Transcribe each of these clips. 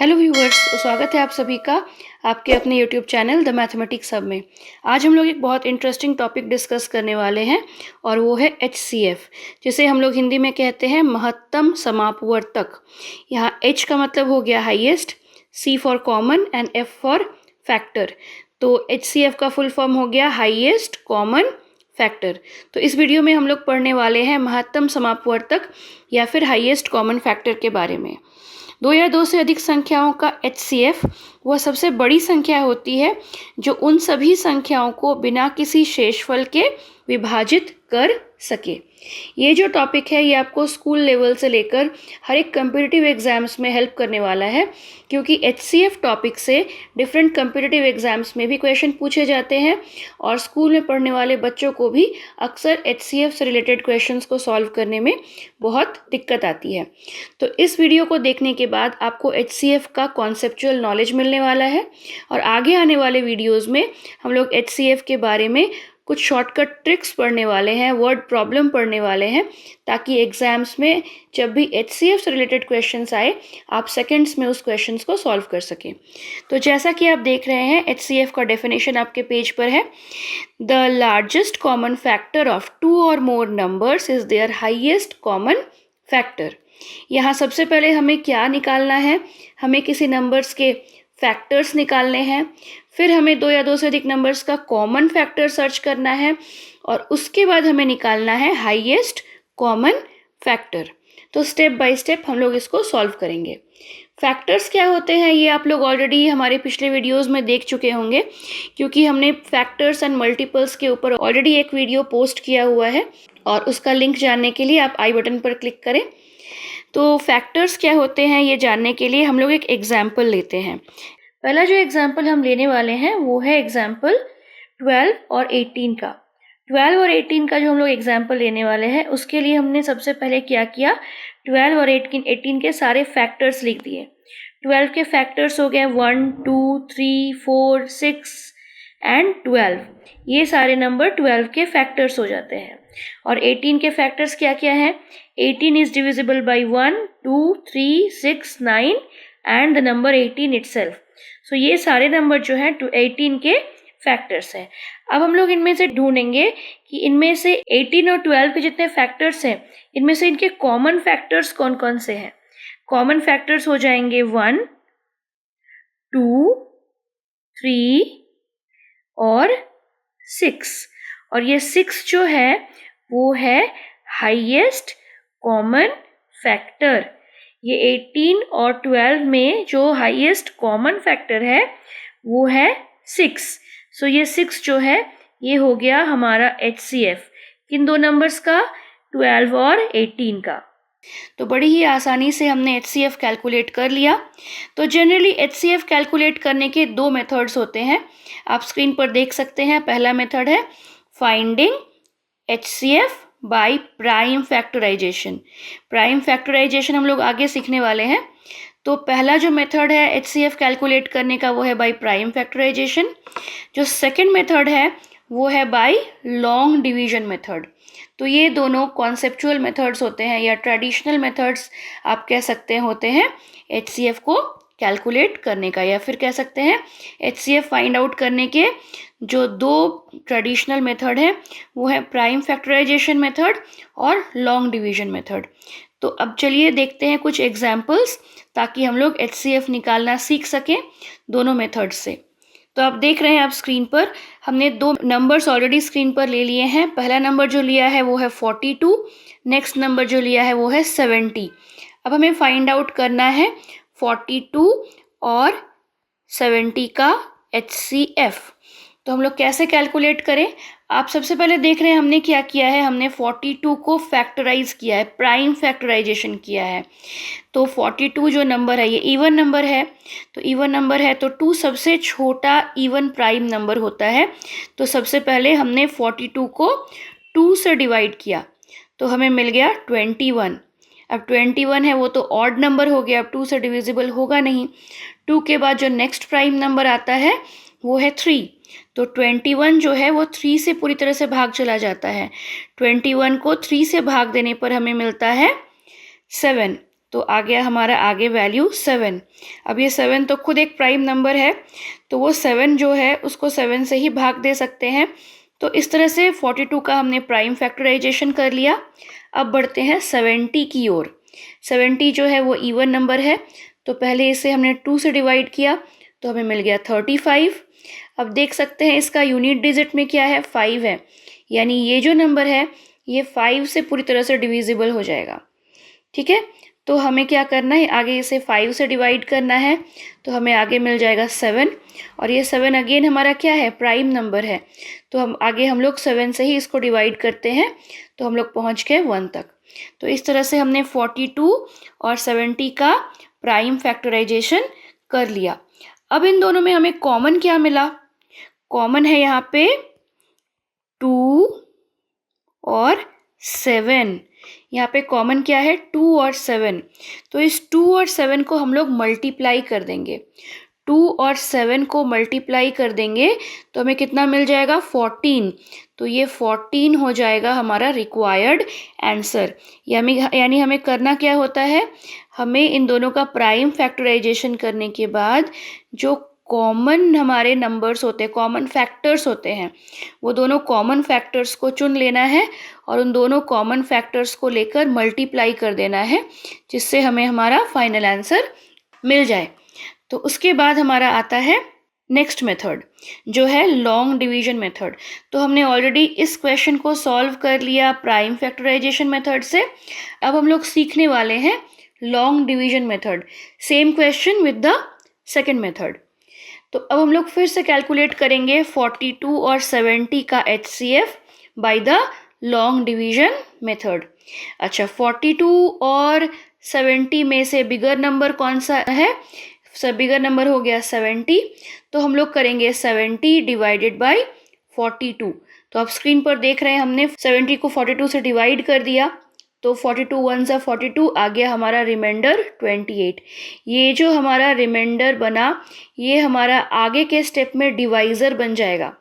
Hello viewers, स्वागत है आप सभी का आपके अपने YouTube channel the mathematics hub में। आज हम लोग एक बहुत इंटरेस्टिंग टॉपिक डिस्कस करने वाले हैं और वो है HCF, जिसे हम लोग हिंदी में कहते हैं महत्तम समापवर्तक। यहाँ H का मतलब हो गया highest, C for common and F for factor. तो HCF का फुल फॉर्म हो गया हाईएस्ट कॉमन फैक्टर। तो इस वीडियो में हम लोग पढ़ने वाले हैं महत्तम समापवर्तक या फिर हाईएस्ट कॉमन फैक्टर के बारे में। दो या दो से अधिक संख्याओं का HCF वह सबसे बड़ी संख्या होती है जो उन सभी संख्याओं को बिना किसी शेषफल के विभाजित कर सके। ये जो टॉपिक है ये आपको स्कूल लेवल से लेकर हर एक कम्पिटिटिव एग्जाम्स में हेल्प करने वाला है, क्योंकि HCF टॉपिक से डिफरेंट कम्पिटिटिव एग्जाम्स में भी क्वेश्चन पूछे जाते हैं और स्कूल में पढ़ने वाले बच्चों को भी अक्सर HCF से रिलेटेड क्वेश्चंस को सॉल्व करने में बहुत दिक्कत आती है। तो इस वीडियो को देखने के बाद आपको HCF का कॉन्सेप्चुअल नॉलेज मिलने वाला है और आगे आने वाले वीडियोज़ में हम लोग HCF के बारे में कुछ शॉर्टकट ट्रिक्स पढ़ने वाले हैं, वर्ड प्रॉब्लम पढ़ने वाले हैं, ताकि एग्जाम्स में जब भी HCF से रिलेटेड क्वेश्चंस आए आप सेकंड्स में उस क्वेश्चंस को सॉल्व कर सकें। तो जैसा कि आप देख रहे हैं HCF का डेफिनेशन आपके पेज पर है। The largest common factor of two or more numbers is their highest common factor. यहाँ सबसे पहले हमें क्या निकालना है, हमें किसी नंबर्स के फैक्टर्स निकालने हैं, फिर हमें दो या दो से अधिक नंबर्स का कॉमन फैक्टर सर्च करना है और उसके बाद हमें निकालना है हाईएस्ट कॉमन फैक्टर। तो स्टेप बाय स्टेप हम लोग इसको सॉल्व करेंगे। फैक्टर्स क्या होते हैं ये आप लोग ऑलरेडी हमारे पिछले वीडियोस में देख चुके होंगे, क्योंकि हमने फैक्टर्स एंड मल्टीपल्स के ऊपर ऑलरेडी एक वीडियो पोस्ट किया हुआ है और उसका लिंक जानने के लिए आप आई बटन पर क्लिक करें। तो फैक्टर्स क्या होते हैं ये जानने के लिए हम लोग एक एग्जाम्पल लेते हैं। पहला जो एग्जाम्पल हम लेने वाले हैं वो है एग्जाम्पल 12 और 18 का। 12 और 18 का जो हम लोग एग्जाम्पल लेने वाले हैं उसके लिए हमने सबसे पहले क्या किया, 12 और 18 के सारे फैक्टर्स लिख दिए। 12 के फैक्टर्स हो गए 1, 2, 3, 4, 6 एंड 12। ये सारे नंबर 12 के फैक्टर्स हो जाते हैं। और 18 के फैक्टर्स क्या क्या हैं, 18 is divisible by 1, 2, 3, 6, 9 and the number 18 itself. So ये सारे नंबर जो है 18 के फैक्टर्स हैं। अब हम लोग इनमें से ढूंढेंगे कि इनमें से 18 और 12 के जितने फैक्टर्स हैं इनमें से इनके कॉमन फैक्टर्स कौन कौन से हैं। कॉमन फैक्टर्स हो जाएंगे 1, 2, 3 और 6। और ये 6 जो है वो है हाईएस्ट कॉमन फैक्टर। ये 18 और 12 में जो हाईएस्ट कॉमन फैक्टर है वो है 6। सो ये 6 जो है ये हो गया हमारा HCF। किन दो नंबर्स का, 12 और 18 का। तो बड़ी ही आसानी से हमने HCF कैलकुलेट कर लिया। तो जनरली HCF कैलकुलेट करने के दो मेथड्स होते हैं, आप स्क्रीन पर देख सकते हैं। पहला मेथड है finding HCF by prime factorisation. Prime factorisation हम लोग आगे सीखने वाले हैं। तो पहला जो मेथड है HCF कैलकुलेट करने का वो है बाय प्राइम फैक्टराइजेशन। जो सेकंड मेथड है वो है बाय लॉन्ग डिवीजन मेथड। तो ये दोनों कॉन्सेप्चुअल मेथड्स होते हैं या ट्रेडिशनल मेथड्स आप कह सकते हैं होते हैं HCF को कैलकुलेट करने का, या फिर कह सकते हैं HCF फाइंड आउट करने के जो दो ट्रेडिशनल मेथड है वो है प्राइम फैक्टराइजेशन मेथड और लॉन्ग डिवीजन मेथड। तो अब चलिए देखते हैं कुछ एग्जाम्पल्स ताकि हम लोग HCF निकालना सीख सकें दोनों मेथड से। तो आप देख रहे हैं आप स्क्रीन पर हमने दो नंबर्स ऑलरेडी स्क्रीन पर ले लिए हैं। पहला नंबर जो लिया है वो है 42, नेक्स्ट नंबर जो लिया है वो है 70। अब हमें फाइंड आउट करना है 42 और 70 का HCF। तो हम लोग कैसे कैलकुलेट करें, आप सबसे पहले देख रहे हैं हमने क्या किया है, हमने 42 को फैक्टराइज किया है, प्राइम फैक्टराइजेशन किया है। तो 42 जो नंबर है ये इवन नंबर है, तो इवन नंबर है तो 2 सबसे छोटा इवन प्राइम नंबर होता है। तो सबसे पहले हमने 42 को 2 से डिवाइड किया तो हमें मिल गया 21। अब 21 है वो तो ऑड नंबर हो गया, अब 2 से डिविजिबल होगा नहीं। 2 के बाद जो नेक्स्ट प्राइम नंबर आता है वो है 3। तो 21 जो है वो 3 से पूरी तरह से भाग चला जाता है। 21 को 3 से भाग देने पर हमें मिलता है 7। तो आ गया हमारा आगे वैल्यू 7। अब ये 7 तो खुद एक प्राइम नंबर है, तो वो 7 जो है उसको 7 से ही भाग दे सकते हैं। तो इस तरह से 42 का हमने प्राइम फैक्टराइजेशन कर लिया। अब बढ़ते हैं 70 की ओर। 70 जो है वो इवन नंबर है, तो पहले इसे हमने 2 से डिवाइड किया तो हमें मिल गया 35। अब देख सकते हैं इसका यूनिट डिजिट में क्या है, 5 है, यानी ये जो नंबर है ये 5 से पूरी तरह से डिविजिबल हो जाएगा। ठीक है, तो हमें क्या करना है, आगे इसे 5 से डिवाइड करना है, तो हमें आगे मिल जाएगा 7, और ये 7 अगेन हमारा क्या है, प्राइम नंबर है, तो हम लोग 7 से ही इसको डिवाइड करते हैं, तो हम लोग पहुंच गए 1 तक। तो इस तरह से हमने 42 और 70 का प्राइम फैक्टराइजेशन कर लिया। अब इन दोनों में हमें कॉमन क्या मिला, कॉमन है यहाँ पे 2 और 7। यहाँ पे कॉमन क्या है, 2 और 7। तो इस 2 और 7 को हम लोग मल्टीप्लाई कर देंगे। 2 और 7 को मल्टीप्लाई कर देंगे तो हमें कितना मिल जाएगा, 14। तो ये 14 हो जाएगा हमारा रिक्वायर्ड आंसर। यानी हमें करना क्या होता है, हमें इन दोनों का प्राइम फैक्टराइजेशन करने के बाद जो कॉमन हमारे नंबर्स होते हैं, कॉमन फैक्टर्स होते हैं, वो दोनों कॉमन फैक्टर्स को चुन लेना है और उन दोनों कॉमन फैक्टर्स को लेकर मल्टीप्लाई कर देना है, जिससे हमें हमारा फाइनल आंसर मिल जाए। तो उसके बाद हमारा आता है नेक्स्ट मेथड, जो है लॉन्ग डिवीजन मेथड। तो हमने ऑलरेडी इस क्वेश्चन को सॉल्व कर लिया प्राइम फैक्टराइजेशन मेथड से। अब हम लोग सीखने वाले हैं long division method, same question with the second method. तो अब हम लोग फिर से कैलकुलेट करेंगे 42 और 70 का HCF by the long division method. अच्छा, 42 और 70 में से बिगर नंबर कौन सा है, सब बिगर नंबर हो गया 70, तो हम लोग करेंगे 70 डिवाइडेड बाय 42। तो आप स्क्रीन पर देख रहे हैं हमने 70 को 42 से डिवाइड कर दिया, तो 42 1 सा 42, आ गया हमारा रिमाइंडर 28। ये जो हमारा रिमाइंडर बना, ये हमारा आगे के स्टेप में डिवाइज़र बन जाएगा।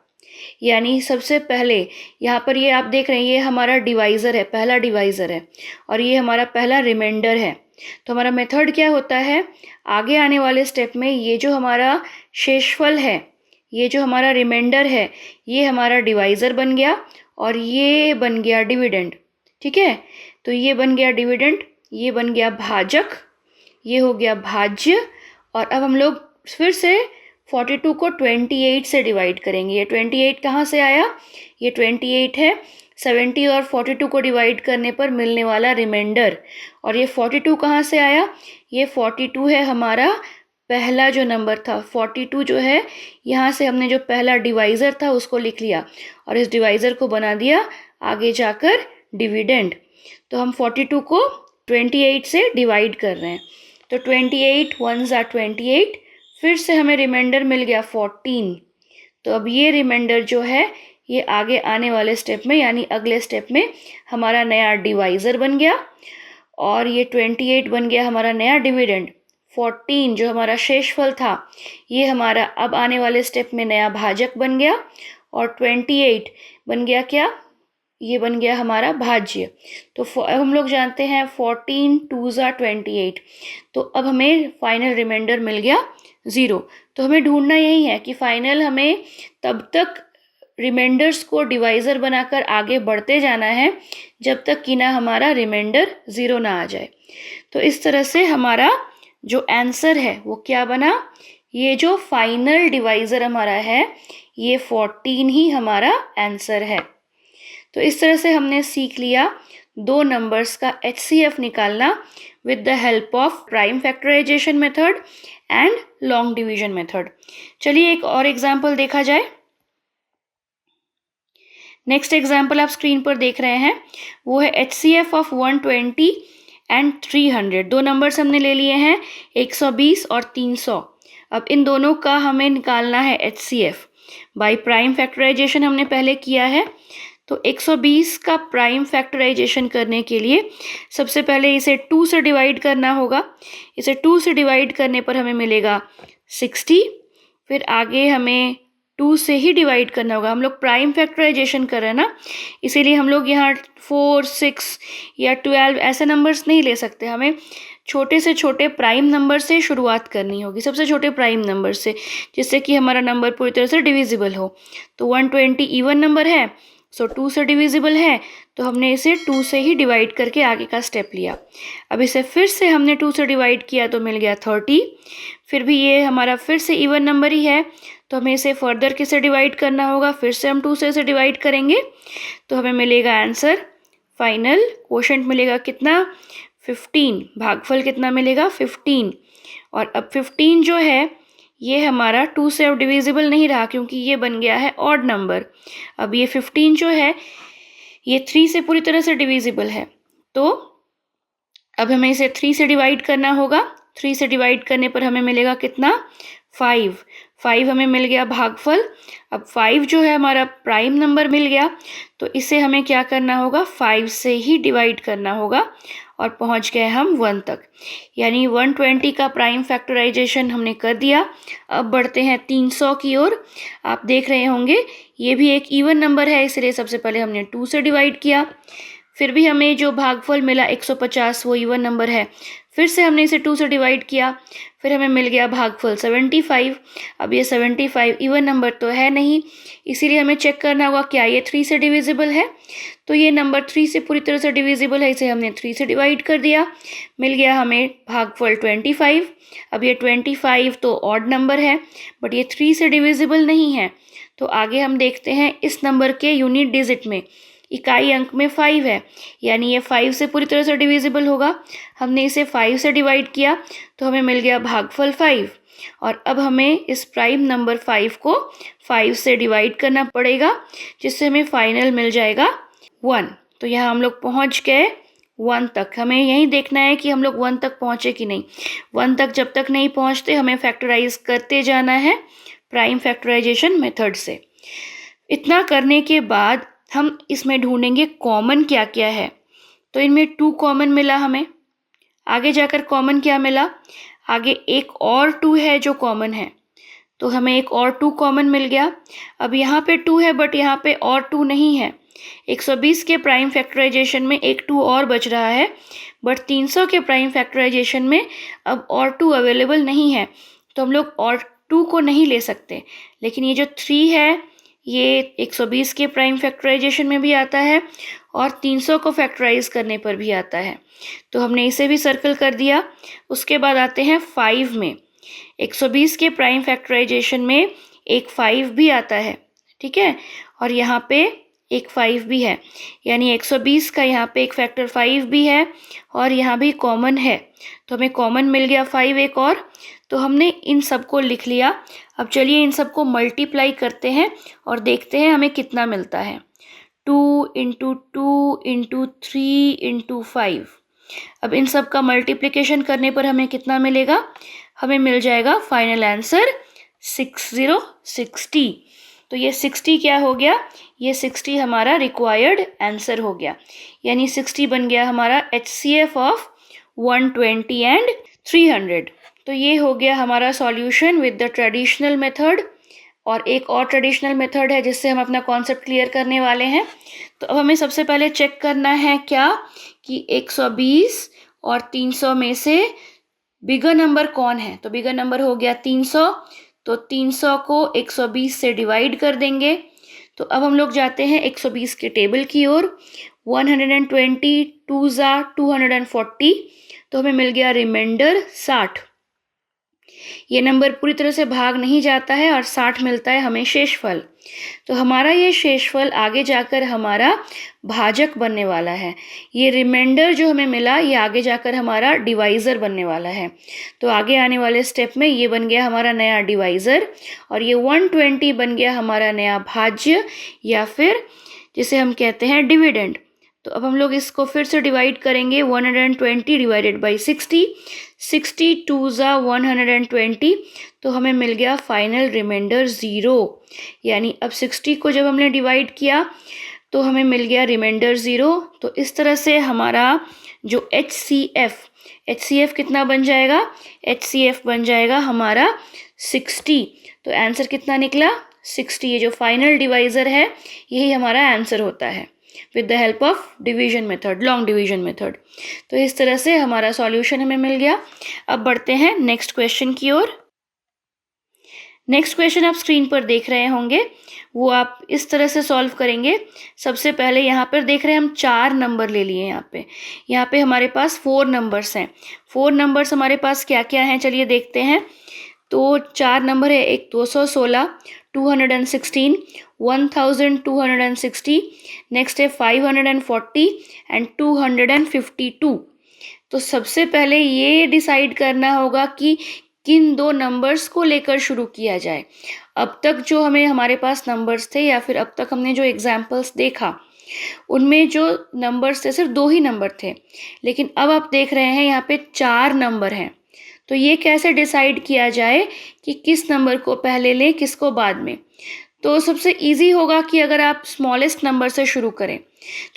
यानी सबसे पहले यहाँ पर ये आप देख रहे हैं, ये हमारा डिवाइज़र है, पहला डिवाइज़र है, और ये हमारा पहला रिमाइंडर है। तो हमारा मेथड क्या होता है, आगे आने वाले स्टेप में ये जो हमारा शेषफल है, ये जो हमारा रिमाइंडर है, ये हमारा डिवाइज़र बन गया और ये बन गया डिविडेंड। ठीक है, तो ये बन गया डिविडेंड, ये बन गया भाजक, ये हो गया भाज्य। और अब हम लोग फिर से 42 को 28 से डिवाइड करेंगे। ये 28 कहाँ से आया, ये 28 है 70 और 42 को डिवाइड करने पर मिलने वाला रिमाइंडर। और ये 42 कहाँ से आया, ये 42 है हमारा पहला जो नंबर था। 42 जो है, यहाँ से हमने जो पहला डिवाइज़र था उसको लिख लिया और इस डिवाइज़र को बना दिया आगे जाकर डिविडेंड। तो हम 42 को 28 से डिवाइड कर रहे हैं, तो 28 1 ज़ा 28, फिर से हमें रिमाइंडर मिल गया 14। तो अब ये रिमाइंडर जो है ये आगे आने वाले स्टेप में, यानी अगले स्टेप में हमारा नया डिवाइज़र बन गया, और ये 28 बन गया हमारा नया डिविडेंड। 14 जो हमारा शेषफल था, ये हमारा अब आने वाले स्टेप में नया भाजक बन गया, और 28 बन गया क्या, ये बन गया हमारा भाज्य। तो हम लोग जानते हैं 14 2 ज़ा 28, तो अब हमें फाइनल रिमाइंडर मिल गया 0। तो हमें ढूंढना यही है कि फाइनल हमें तब तक रिमाइंडर्स को डिवाइज़र बनाकर आगे बढ़ते जाना है जब तक कि ना हमारा रिमाइंडर 0 ना आ जाए। तो इस तरह से हमारा जो आंसर है वो क्या बना, ये जो फाइनल डिवाइज़र हमारा है ये 14 ही हमारा आंसर है। तो इस तरह से हमने सीख लिया दो नंबर्स का HCF निकालना with the help of prime factorisation method and long division method. चलिए एक और एग्जाम्पल देखा जाए। नेक्स्ट एग्जाम्पल आप स्क्रीन पर देख रहे हैं, वो है HCF ऑफ 120 एंड 300। दो नंबर्स हमने ले लिए हैं 120 और 300। अब इन दोनों का हमें निकालना है HCF बाय प्राइम फैक्टराइजेशन, हमने पहले किया है। तो 120 का प्राइम फैक्टराइजेशन करने के लिए सबसे पहले इसे 2 से डिवाइड करना होगा। इसे 2 से डिवाइड करने पर हमें मिलेगा 60, फिर आगे हमें 2 से ही डिवाइड करना होगा। हम लोग प्राइम फैक्टराइजेशन कर रहे हैं ना, इसीलिए हम लोग यहाँ 4 6 या 12 ऐसे नंबर्स नहीं ले सकते, हमें छोटे से छोटे प्राइम नंबर से शुरुआत करनी होगी, सबसे छोटे प्राइम नंबर से, जिससे कि हमारा नंबर पूरी तरह से डिविजिबल हो। तो 120 इवन नंबर है, सो 2 से डिविजिबल है, तो हमने इसे 2 से ही डिवाइड करके आगे का स्टेप लिया। अब इसे फिर से हमने 2 से डिवाइड किया तो मिल गया 30। फिर भी ये हमारा फिर से इवन नंबर ही है, तो हमें इसे फर्दर किससे डिवाइड करना होगा, फिर से हम 2 से इसे डिवाइड करेंगे, तो हमें मिलेगा आंसर फाइनल। क्वोशंट मिलेगा कितना, 15। भागफल कितना मिलेगा, 15। और अब 15 जो है ये हमारा 2 से अब डिविजिबल नहीं रहा, क्योंकि ये बन गया है ऑड नंबर। अब ये 15 जो है ये 3 से पूरी तरह से डिविजिबल है, तो अब हमें इसे 3 से डिवाइड करना होगा। 3 से डिवाइड करने पर हमें मिलेगा कितना, 5। 5 हमें मिल गया भागफल। अब 5 जो है हमारा प्राइम नंबर मिल गया, तो इसे हमें क्या करना होगा, 5 से ही डिवाइड करना होगा, और पहुंच गए हम 1 तक। यानी 120 का प्राइम फैक्टराइजेशन हमने कर दिया। अब बढ़ते हैं 300 की ओर। आप देख रहे होंगे ये भी एक इवन नंबर है, इसलिए सबसे पहले हमने 2 से डिवाइड किया। फिर भी हमें जो भागफल मिला 150 वो इवन नंबर है, फिर से हमने इसे 2 से डिवाइड किया, फिर हमें मिल गया भागफल 75। अब ये 75 इवन नंबर तो है नहीं, इसीलिए हमें चेक करना होगा क्या ये 3 से डिविजिबल है। तो ये नंबर 3 से पूरी तरह से डिविजिबल है, इसे हमने 3 से डिवाइड कर दिया, मिल गया हमें भागफल 25। अब ये 25 तो ऑड नंबर है, बट ये 3 से डिविजिबल नहीं है। तो आगे हम देखते हैं इस नंबर के यूनिट डिजिट में, इकाई अंक में 5 है, यानी ये 5 से पूरी तरह से डिविजिबल होगा। हमने इसे 5 से डिवाइड किया, तो हमें मिल गया भागफल 5। और अब हमें इस प्राइम नंबर 5 को 5 से डिवाइड करना पड़ेगा, जिससे हमें फाइनल मिल जाएगा 1। तो यहाँ हम लोग पहुँच गए 1 तक। हमें यही देखना है कि हम लोग 1 तक पहुँचे कि नहीं। 1 तक जब तक नहीं पहुँचते हमें फैक्टराइज करते जाना है प्राइम फैक्टराइजेशन मेथड से। इतना करने के बाद हम इसमें ढूंढेंगे कॉमन क्या क्या है। तो इनमें 2 कॉमन मिला हमें। आगे जाकर कॉमन क्या मिला, आगे एक और 2 है जो कॉमन है, तो हमें एक और 2 कॉमन मिल गया। अब यहाँ पे 2 है, बट यहाँ पे और 2 नहीं है। 120 के प्राइम फैक्टराइजेशन में एक 2 और बच रहा है, बट 300 के प्राइम फैक्टराइजेशन में अब और 2 अवेलेबल नहीं है, तो हम लोग और 2 को नहीं ले सकते। लेकिन ये जो 3 है ये 120 के प्राइम फैक्टराइजेशन में भी आता है और 300 को फैक्टराइज करने पर भी आता है, तो हमने इसे भी सर्कल कर दिया। उसके बाद आते हैं 5 में। 120 के प्राइम फैक्टराइजेशन में एक 5 भी आता है, ठीक है, और यहाँ पे एक 5 भी है, यानी 120 का यहाँ पे एक फैक्टर 5 भी है और यहाँ भी कॉमन है, तो हमें कॉमन मिल गया 5 एक और। तो हमने इन सब को लिख लिया। अब चलिए इन सब को मल्टीप्लाई करते हैं और देखते हैं हमें कितना मिलता है। 2 इंटू 2 इंटू 3 इंटू 5। अब इन सब का मल्टीप्लिकेशन करने पर हमें कितना मिलेगा, हमें मिल जाएगा फाइनल आंसर 60। तो ये 60 क्या हो गया, ये 60 हमारा रिक्वायर्ड आंसर हो गया, यानी 60 बन गया हमारा HCF ऑफ 120 एंड 300। तो ये हो गया हमारा solution with the traditional method. और एक और ट्रेडिशनल मेथड है जिससे हम अपना कॉन्सेप्ट क्लियर करने वाले हैं। तो अब हमें सबसे पहले चेक करना है क्या कि 120 और 300 में से बिगर नंबर कौन है। तो बिगर नंबर हो गया 300, तो 300 को 120 से डिवाइड कर देंगे। तो अब हम लोग जाते हैं 120 के टेबल की ओर। 120 2 ज़ा 240, तो हमें मिल गया रिमाइंडर 60। ये नंबर पूरी तरह से भाग नहीं जाता है और 60 मिलता है हमें शेषफल। तो हमारा ये शेषफल आगे जाकर हमारा भाजक बनने वाला है। ये रिमाइंडर जो हमें मिला ये आगे जाकर हमारा डिवाइज़र बनने वाला है। तो आगे आने वाले स्टेप में ये बन गया हमारा नया डिवाइज़र और ये 120 बन गया हमारा नया भाज्य या फिर जिसे हम कहते हैं डिविडेंड। तो अब हम लोग इसको फिर से डिवाइड करेंगे। 120 डिवाइडेड बाई 60, 60 2 ज़ा 120, तो हमें मिल गया फाइनल रिमाइंडर 0। यानी अब 60 को जब हमने डिवाइड किया तो हमें मिल गया रिमाइंडर 0। तो इस तरह से हमारा जो HCF कितना बन जाएगा, HCF बन जाएगा हमारा 60। तो आंसर कितना निकला, 60। ये जो फाइनल डिवाइज़र है यही हमारा आंसर होता है। With the help of division method, long division method. तो इस तरह से हमारा सॉल्यूशन हमें मिल गया। अब बढ़ते हैं नेक्स्ट क्वेश्चन की ओर। नेक्स्ट क्वेश्चन आप स्क्रीन पर देख रहे होंगे, वो आप इस तरह से सॉल्व करेंगे। सबसे पहले यहाँ पर देख रहे हैं हम 4 नंबर ले लिए यहाँ पे हमारे पास 4 नंबर्स हैं। 4 नंबर्स हमारे पास क्या क्या हैं चलिए देखते हैं। तो 4 नंबर है, एक 216, 216, 1260, नेक्स्ट है 540 एंड 252। तो सबसे पहले ये डिसाइड करना होगा कि किन 2 नंबर्स को लेकर शुरू किया जाए। अब तक जो हमारे पास नंबर्स थे या फिर अब तक हमने जो एग्जाम्पल्स देखा उनमें जो नंबर्स थे सिर्फ 2 ही नंबर थे, लेकिन अब आप देख रहे हैं यहाँ पे 4 नंबर हैं। तो ये कैसे डिसाइड किया जाए कि किस नंबर को पहले लें किसको बाद में। तो सबसे इजी होगा कि अगर आप स्मॉलेस्ट नंबर से शुरू करें।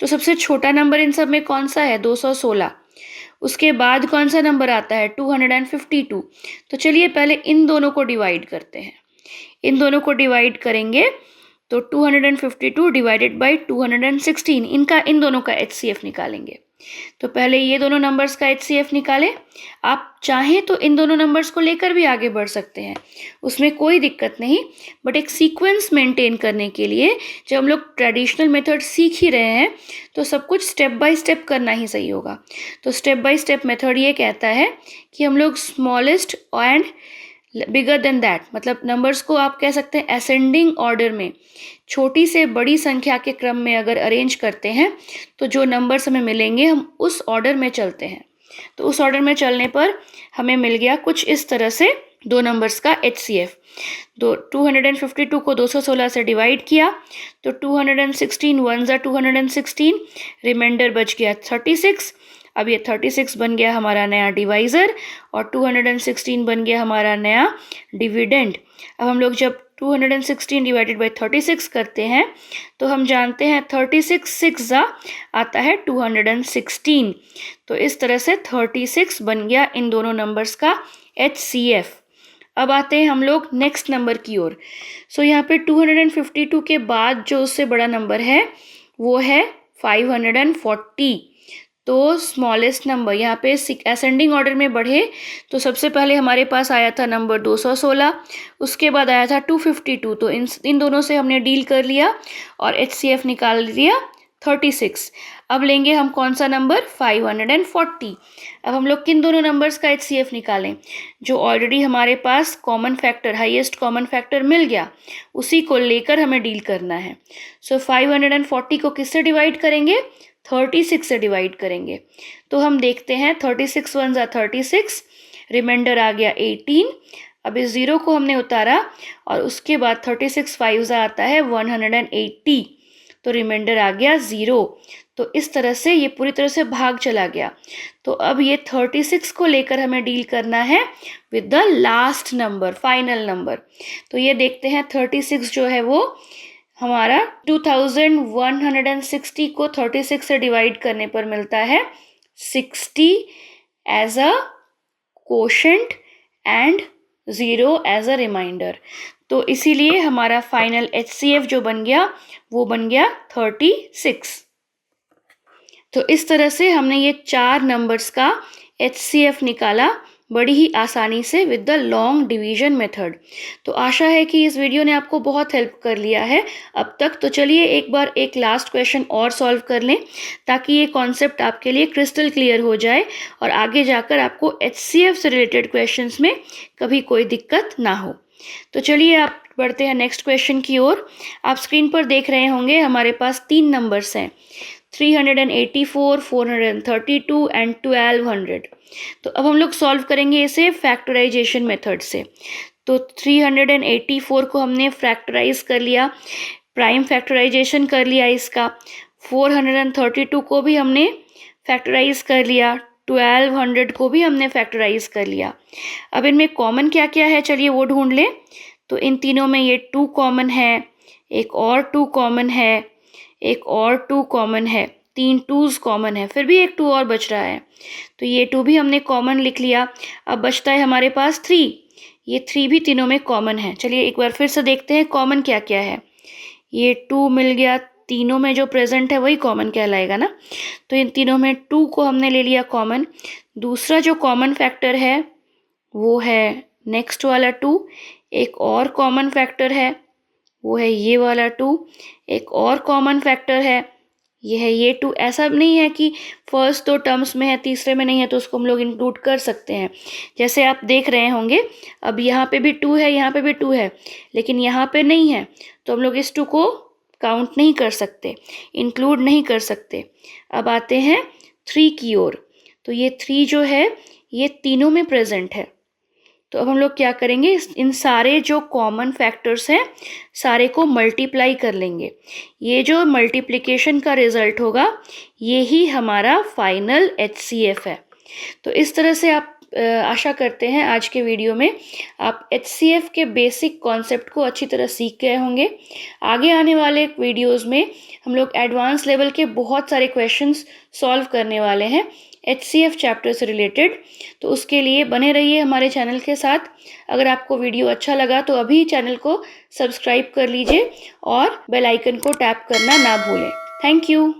तो सबसे छोटा नंबर इन सब में कौन सा है, 216। उसके बाद कौन सा नंबर आता है, 252। तो चलिए पहले इन दोनों को डिवाइड करते हैं। इन दोनों को डिवाइड करेंगे तो 252 डिवाइडेड बाई 216, इन दोनों का HCF निकालेंगे। तो पहले ये दोनों नंबर्स का HCF निकालें। आप चाहें तो इन दोनों नंबर्स को लेकर भी आगे बढ़ सकते हैं, उसमें कोई दिक्कत नहीं। बट एक सीक्वेंस मेंटेन करने के लिए जब हम लोग ट्रेडिशनल मेथड सीख ही रहे हैं तो सब कुछ स्टेप बाय स्टेप करना ही सही होगा। तो स्टेप बाय स्टेप मेथड ये कहता है कि हम लोग smallest and bigger than that, मतलब नंबर्स को आप कह सकते हैं असेंडिंग ऑर्डर में, छोटी से बड़ी संख्या के क्रम में अगर अरेंज करते हैं तो जो नंबर्स हमें मिलेंगे हम उस ऑर्डर में चलते हैं। तो उस ऑर्डर में चलने पर हमें मिल गया कुछ इस तरह से 2 नंबर्स का HCF। तो 252 को 216 से डिवाइड किया तो 216 1 ज़ा 216, रिमाइंडर बच गया 36। अब ये 36 बन गया हमारा नया डिवाइज़र और 216 बन गया हमारा नया डिविडेंड। अब हम लोग जब 216 डिवाइडेड बाई 36 करते हैं तो हम जानते हैं 36 6 ज़ा आता है 216। तो इस तरह से 36 बन गया इन दोनों नंबर्स का HCF। अब आते हैं हम लोग नेक्स्ट नंबर की ओर। सो यहाँ पे 252 के बाद जो उससे बड़ा नंबर है वो है 540। तो स्मॉलेस्ट नंबर यहाँ पे असेंडिंग ऑर्डर में बढ़े तो सबसे पहले हमारे पास आया था नंबर 216, उसके बाद आया था 252। तो इन दोनों से हमने डील कर लिया और HCF निकाल लिया 36। अब लेंगे हम कौन सा नंबर, 540। अब हम लोग किन दोनों नंबर्स का HCF निकालें, जो ऑलरेडी हमारे पास common factor, highest common factor मिल गया, उसी को लेकर हमें डील करना है। सो 540 को किससे डिवाइड करेंगे, 36 से डिवाइड करेंगे। तो हम देखते हैं 36 1 ज़ा 36, रिमाइंडर आ गया 18। अब इस 0 को हमने उतारा और उसके बाद 36 5 ज़ा आता है 180, तो रिमाइंडर आ गया 0। तो इस तरह से ये पूरी तरह से भाग चला गया। तो अब ये 36 को लेकर हमें डील करना है with the last number, final number. तो ये देखते हैं 36 जो है वो हमारा 2160 को 36 से डिवाइड करने पर मिलता है 60 as a quotient and 0 as a remainder. तो इसीलिए हमारा फाइनल HCF जो बन गया वो बन गया 36। तो इस तरह से हमने ये 4 नंबर्स का HCF निकाला बड़ी ही आसानी से with the long division method. तो आशा है कि इस वीडियो ने आपको बहुत हेल्प कर लिया है अब तक। तो चलिए एक बार एक लास्ट क्वेश्चन और सॉल्व कर लें ताकि ये कॉन्सेप्ट आपके लिए क्रिस्टल क्लियर हो जाए और आगे जाकर आपको HCF से रिलेटेड क्वेश्चंस में कभी कोई दिक्कत ना हो। तो चलिए आप बढ़ते हैं नेक्स्ट क्वेश्चन की ओर। आप स्क्रीन पर देख रहे होंगे हमारे पास 3 नंबर्स हैं, 384, 432 एंड 1200। तो अब हम लोग सॉल्व करेंगे इसे फैक्टराइजेशन मेथड से। तो 384 को हमने फैक्टराइज कर लिया, प्राइम फैक्टराइजेशन कर लिया इसका। 432 को भी हमने फैक्टराइज कर लिया, 1200 को भी हमने फैक्टराइज कर लिया। अब इनमें कॉमन क्या क्या है चलिए वो ढूंढ लें। तो इन तीनों में ये 2 कॉमन है, एक और 2 कॉमन है, एक और 2 कॉमन है, 3 2s कॉमन है, फिर भी एक 2 और बच रहा है। तो ये 2 भी हमने कॉमन लिख लिया। अब बचता है हमारे पास 3, ये 3 भी तीनों में कॉमन है। चलिए एक बार फिर से देखते हैं कॉमन क्या क्या है। ये 2 मिल गया, तीनों में जो प्रेजेंट है वही कॉमन कहलाएगा ना। तो इन तीनों में 2 को हमने ले लिया कॉमन। दूसरा जो कॉमन फैक्टर है वो है नेक्स्ट वाला 2। एक और कॉमन फैक्टर है वो है ये वाला 2। एक और कॉमन फैक्टर है ये है ये 2। ऐसा नहीं है कि फर्स्ट 2 टर्म्स में है तीसरे में नहीं है तो उसको हम लोग इंक्लूड कर सकते हैं। जैसे आप देख रहे होंगे अब यहाँ पे भी 2 है, यहाँ पे भी 2 है, लेकिन यहाँ पे नहीं है तो हम लोग इस 2 को काउंट नहीं कर सकते, इंक्लूड नहीं कर सकते। अब आते हैं 3 की ओर। तो ये 3 जो है ये तीनों में प्रेजेंट है। तो अब हम लोग क्या करेंगे, इन सारे जो कॉमन फैक्टर्स हैं सारे को मल्टीप्लाई कर लेंगे। ये जो मल्टीप्लिकेशन का रिजल्ट होगा ये ही हमारा फाइनल HCF है। तो इस तरह से आप आशा करते हैं आज के वीडियो में आप HCF के बेसिक कॉन्सेप्ट को अच्छी तरह सीख गए होंगे। आगे आने वाले वीडियोस में हम लोग एडवांस लेवल के बहुत सारे क्वेश्चंस सॉल्व करने वाले हैं HCF चैप्टर से रिलेटेड। तो उसके लिए बने रहिए हमारे चैनल के साथ। अगर आपको वीडियो अच्छा लगा तो अभी चैनल को सब्सक्राइब कर लीजिए और बेल आइकन को टैप करना ना भूलें। Thank you.